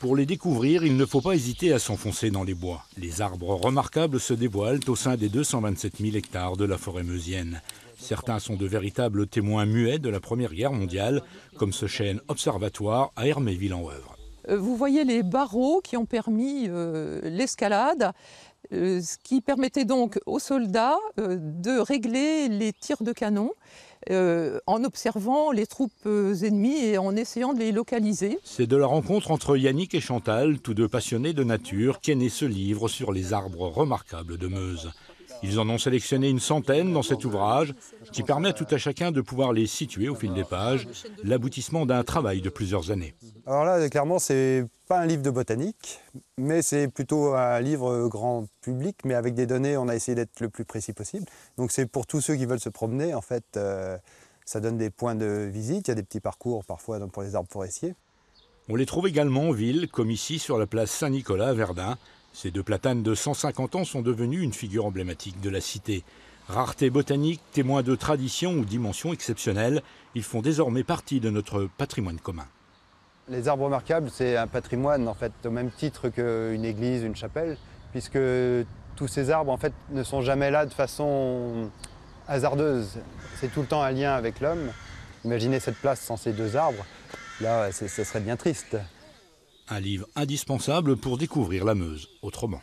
Pour les découvrir, il ne faut pas hésiter à s'enfoncer dans les bois. Les arbres remarquables se dévoilent au sein des 227 000 hectares de la forêt meusienne. Certains sont de véritables témoins muets de la Première Guerre mondiale, comme ce chêne observatoire à Herméville-en-Oeuvre. Vous voyez les barreaux qui ont permis l'escalade, ce qui permettait donc aux soldats de régler les tirs de canon en observant les troupes ennemies et en essayant de les localiser. C'est de la rencontre entre Yannick et Chantal, tous deux passionnés de nature, qu'est né ce livre sur les arbres remarquables de Meuse. Ils en ont sélectionné une centaine dans cet ouvrage qui permet à tout à chacun de pouvoir les situer au fil des pages, l'aboutissement d'un travail de plusieurs années. Alors là, clairement, c'est pas un livre de botanique, mais c'est plutôt un livre grand public, mais avec des données, on a essayé d'être le plus précis possible. Donc c'est pour tous ceux qui veulent se promener, en fait, ça donne des points de visite, il y a des petits parcours parfois pour les arbres forestiers. On les trouve également en ville, comme ici sur la place Saint-Nicolas à Verdun. Ces deux platanes de 150 ans sont devenus une figure emblématique de la cité. Rareté botanique, témoins de tradition ou dimension exceptionnelle, ils font désormais partie de notre patrimoine commun. Les arbres remarquables, c'est un patrimoine en fait, au même titre qu'une église, une chapelle, puisque tous ces arbres en fait, ne sont jamais là de façon hasardeuse. C'est tout le temps un lien avec l'homme. Imaginez cette place sans ces deux arbres, là, ce serait bien triste. Un livre indispensable pour découvrir la Meuse autrement.